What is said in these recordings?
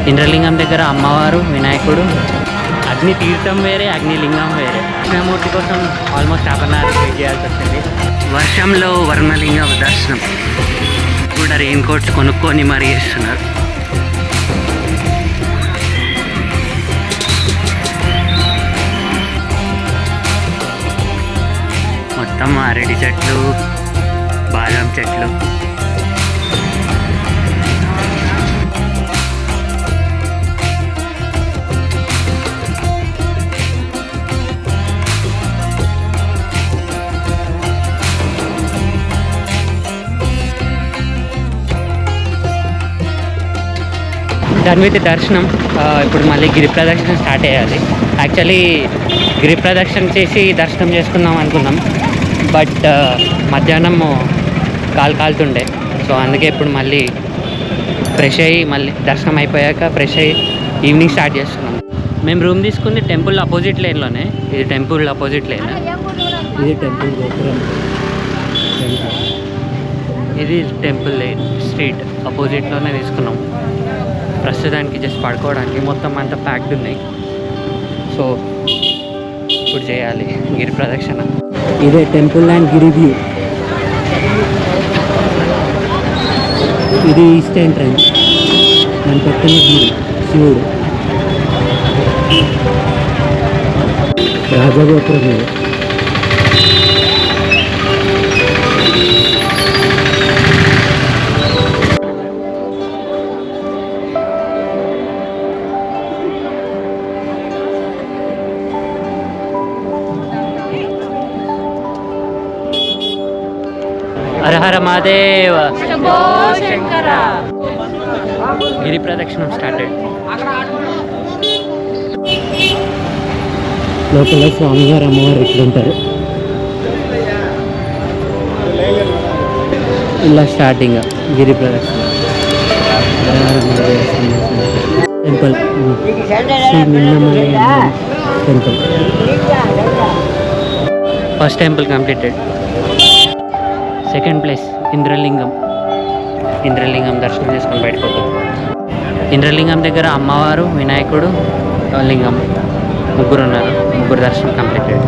ఇంద్రలింగం దగ్గర అమ్మవారు, వినాయకుడు, అగ్ని తీర్థం వేరే, అగ్నిలింగం వేరే. కృష్ణమూర్తి కోసం almost half an hour wait చేయాల్సి వచ్చింది. వర్షంలో వర్ణలింగం దర్శనం కూడా రెయిన్ కోట్ కొనుక్కొని మరీ చేస్తున్నారు. మొత్తం అరటి చెట్లు, బాదం చెట్లు. దాని మీద దర్శనం. ఇప్పుడు మళ్ళీ గిరి ప్రదక్షిణ స్టార్ట్ అయ్యాలి. యాక్చువల్లీ గిరి ప్రదక్షిణ చేసి దర్శనం చేసుకుందాం అనుకున్నాం, బట్ మధ్యాహ్నం కాలుతుండే. సో అందుకే ఇప్పుడు మళ్ళీ ఫ్రెష్ అయ్యి మళ్ళీ దర్శనం అయిపోయాక ఫ్రెష్ అయ్యి ఈవినింగ్ స్టార్ట్ చేస్తున్నాం. మేము రూమ్ తీసుకుంది టెంపుల్ అపోజిట్ లైన్లోనే. ఇది టెంపుల్ అపోజిట్ లైన్. ఇది టెంపుల్ గోపురం. ఇది టెంపుల్ లైన్ స్ట్రీట్ అపోజిట్లోనే తీసుకున్నాం. ప్రస్తుతానికి జస్ట్ పడుకోవడానికి, మొత్తం అంతా ప్యాక్డ్ ఉన్నాయి. సో ఇప్పుడు చేయాలి గిరి ప్రదక్షిణ. ఇదే టెంపుల్ అండ్ గిరి వ్యూ. ఇది ఈస్ట్ ఎంట్రన్స్. దాని పక్కన గిరి శివుడు, రాజగోపురం మీద. హర హర మహాదేవ. గిరి ప్రదక్షిణం స్టార్టెడ్. లోపల స్వామివారు, అమ్మవారు ఇట్లుంటారు. ఇలా స్టార్టింగ్ గిరి ప్రదక్షిణ. టెంపుల్ శ్రీ నిన్నమయ్య temple. First temple completed. Second place Indralingam. Indralingam దర్శనం చేసుకొని బయటకు పోతాం. ఇంద్రలింగం దగ్గర అమ్మవారు, వినాయకుడు, లింగం ముగ్గురు ఉన్నారు. ముగ్గురు దర్శనం కంప్లీటెడ్.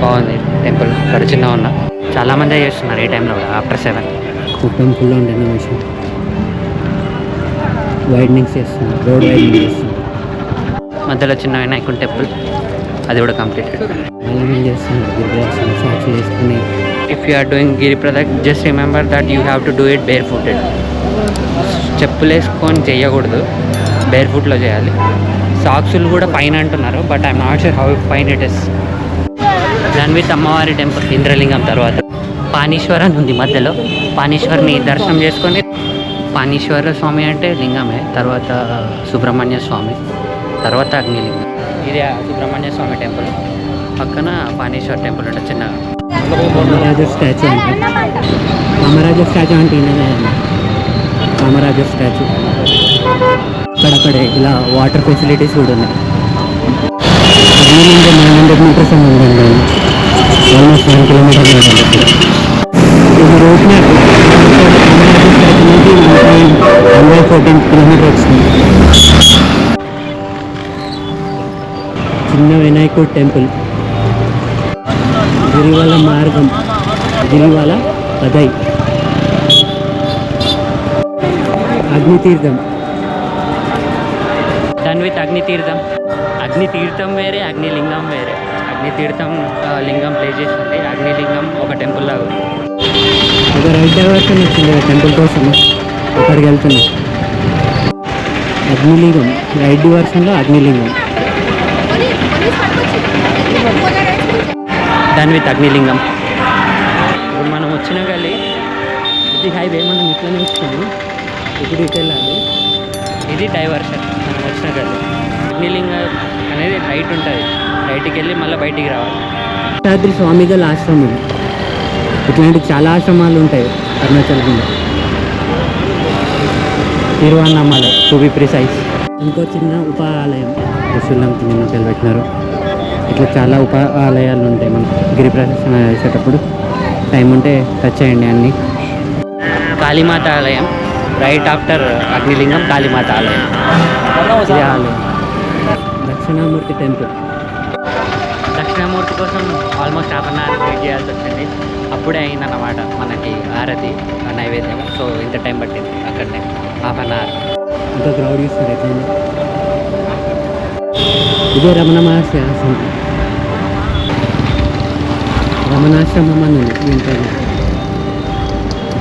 బాగుంది టెంపుల్. ఇక్కడ చిన్న ఉన్న చాలామంది చేస్తున్నారు ఈ టైంలో కూడా ఆఫ్టర్ 7. టెంపుల్లో ఉండే విషయం వైడనింగ్స్ చేస్తున్నారు, రోడ్ వైడనింగ్ చేస్తున్నారు. మధ్యలో చిన్న వినాయకుడు టెంపుల్, అది కూడా కంప్లీటెడ్. చాలామంది చేస్తున్నారు గిరి సాక్షి చేసుకుని. If you are doing గిరి ప్రదక్షిణ, just remember that you have to do it barefooted. చెప్పులు వేసుకొని చేయకూడదు, బేర్ఫుట్లో చేయాలి. సాక్సులు కూడా పైన అంటున్నారు, but I'm not sure how fine it is. దాని విత్ అమ్మవారి టెంపుల్ ఇంద్రలింగం తర్వాత పానీశ్వర్ అని ఉంది మధ్యలో. పానీశ్వర్ని దర్శనం చేసుకొని, పానీశ్వర స్వామి అంటే లింగమే, తర్వాత సుబ్రహ్మణ్య స్వామి, తర్వాత అగ్నిలింగం. ఇది సుబ్రహ్మణ్య స్వామి టెంపుల్ పక్కన పానీశ్వర్ టెంపుల్ ఉంటుంది చిన్నగా. కామరాజ స్టాచ్యూ అంటే కామరాజ స్టాచ్యూ అంటే కామరాజ స్టాచ్యూ. అక్కడక్కడే ఇలా వాటర్ ఫెసిలిటీస్ కూడా ఉన్నాయి. 900 మీటర్స్ ఉందండి, ఆల్మోస్ట్ 1 కిలోమీటర్ ఉంటుంది. ఇది రోడ్ మ్యాప్. కామరాజ స్టాచ్యూ నుంచి 114 కిలోమీటర్ వచ్చింది. చిన్న వినాయకుడు టెంపుల్. గిరివల మార్గం, గిరివల పదై. అగ్నితీర్థం. దాని విత్ అగ్నితీర్థం. అగ్నితీర్థం వేరే, అగ్నిలింగం వేరే. అగ్నితీర్థం లింగం ప్లే చేసింది, అగ్నిలింగం ఒక టెంపుల్ లాగా. ఒక రైట్ డైవర్షన్ వచ్చింది టెంపుల్ కోసం, అక్కడికి వెళ్తున్నాం. అగ్నిలింగం రైట్ డైవర్షన్లో అగ్నిలింగం. దాని విత్ అగ్నిలింగం. ఇప్పుడు మనం వచ్చిన గల్లీ ఇది హైవే, మనం ఇట్లనే వస్తుంది. ఇప్పుడు ఇటు వెళ్ళాలి. ఇది డైవర్షన్ మనం వచ్చిన గల్లీ. అగ్నిలింగం అనేది రైట్ ఉంటుంది, రైట్కి వెళ్ళి మళ్ళీ బయటికి రావాలి. శేషాద్రి స్వామిగల ఆశ్రమం. ఇట్లాంటి చాలా ఆశ్రమాలు ఉంటాయి అరుణాచలంలో. Tiruvannamalai to be precise. ఇంకో చిన్న ఉపాలయం ఋషులం కింద పెట్టినారు. ఇట్లా చాలా ఆలయాలు ఉంటాయి. మనం గిరి ప్రదక్షిణ చేసేటప్పుడు టైం ఉంటే టచ్ చేయండి అన్నీ. కాళీమాత ఆలయం రైట్ ఆఫ్టర్ అగ్నిలింగం కాళీమాత ఆలయం. ఇదే ఆలయం. దక్షిణామూర్తి టెంపుల్. దక్షిణామూర్తి కోసం almost half an hour wait చేయాల్సి వచ్చింది. అప్పుడే అయిందన్నమాట మనకి హారతి నైవేద్యం. సో ఇంత టైం పట్టింది అక్కడనే, హాఫ్ అన్ అవర్. ఇంకా క్రౌడ్ చూస్తారు ఎట్లా. ఇదే రమణ మహర్షి ఆశ్రమం. రమణాశ్రమం అని ఉంది దీంట్లో.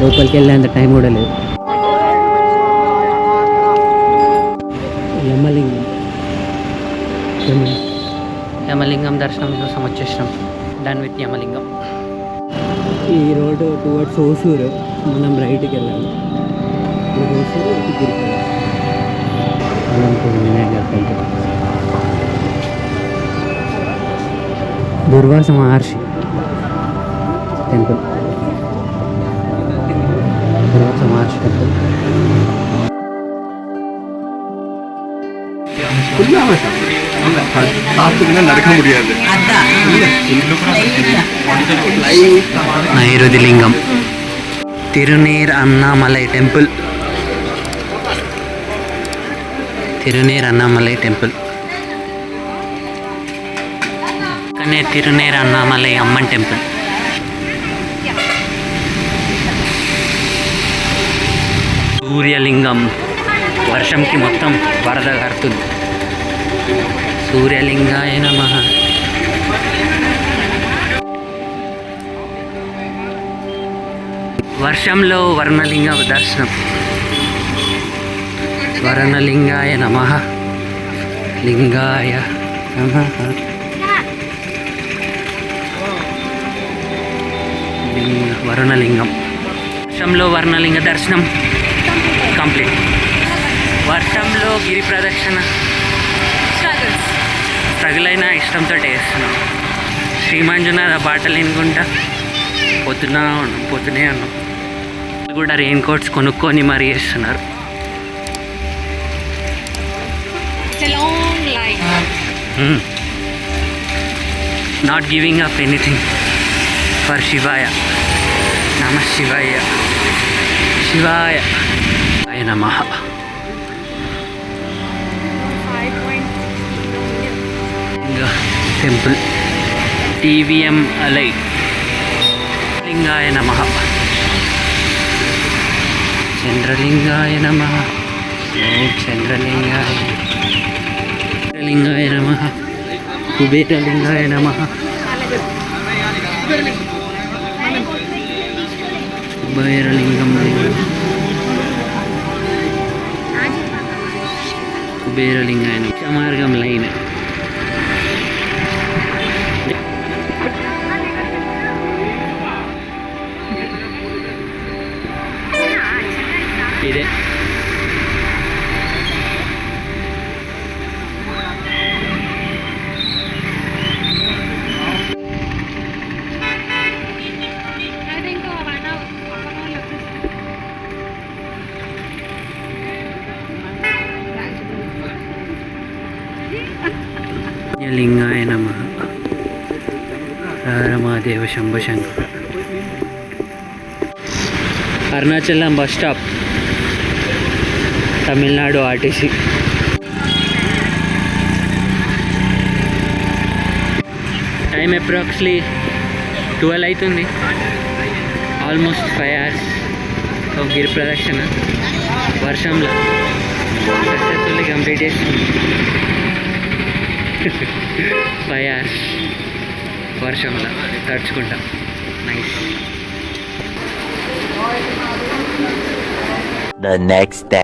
లోపలికి వెళ్ళేంత టైం కూడా లేదు. యమలింగం దర్శనం కోసం వచ్చేసినాం. Done with Yamalingam. ఈ రోడ్డు టువర్డ్స్ ఓసూరు. మనం రైట్కి వెళ్ళాలి. Hosur Vinayaka temple. Durvasa Maharshi temple. Durvasa Maharshi temple. Nairuti Lingam. Tiruneer Annamalai temple. Tiruneer Annamalai temple. కానీ తిరునీర్ అన్నామలై అమ్మన్ టెంపుల్. సూర్యలింగం. వర్షంకి మొత్తం వరద కడుతుంది. సూర్యలింగాయ నమః. వర్షంలో వర్ణలింగ దర్శనం. వర్ణలింగాయ నమః. లింగాయ నమః. వర్ణలింగం. వర్షంలో వర్ణలింగ దర్శనం కంప్లీట్. వర్షంలో గిరి ప్రదక్షిణ స్ట్రగుల్ అయినా ఇష్టంతో వేస్తున్నాం. శ్రీ మంజునాథ పాటలు వినుకుంటా పొద్దునే ఉన్నాం. కూడా రెయిన్ కోట్స్ కొనుక్కొని మరీ వేస్తున్నారు. Not giving up anything for శివాయ. నమ శివాయ. శివాయ అయ నమః. టెంపుల్. టీవీఎం అలై. లింగాయ నమః. చంద్రలింగాయ నమః. ఓం చంద్రలింగాయ. లింగాయ నమః. కుబేరలింగాయ నమః. కుబేరలింగం. కుబేరలింగాయ నమః. మార్గం లైన్. ఇదే లింగాయ నమః. రారమాదేవ శంభు శంకర. Arunachalam bus stop. Tamil Nadu RTC. Time approximately 12 అవుతుంది. ఆల్మోస్ట్ 5 hours ఒక గిరి ప్రదక్షిణ వర్షంలో సక్సెస్ఫుల్లీ కంప్లీట్ చేసి 5 hours వర్షంలో తడుచుకుంటాం. నైస్. The next day.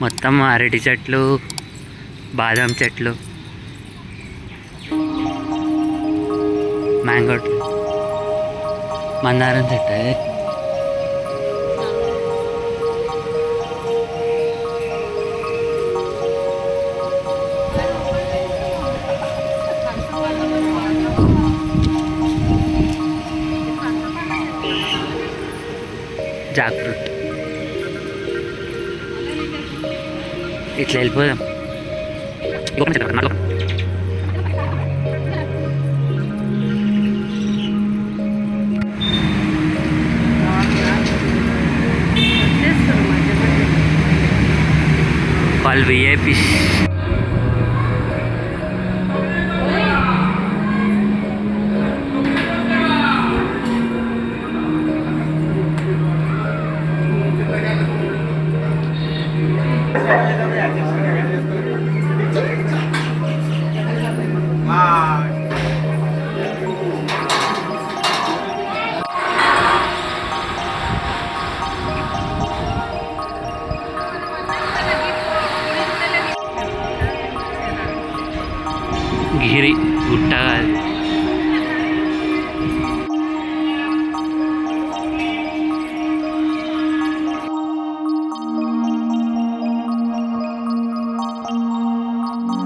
మొత్తం అరటి చెట్లు, బాదం చెట్లు, మ్యాంగో ట్రీ, మందారం చెట్టు. Jack fruit. ఇట్లా వెళ్ళిపోదాం. వాళ్ళు విఐపి. గిరి గుట్ట కాదు.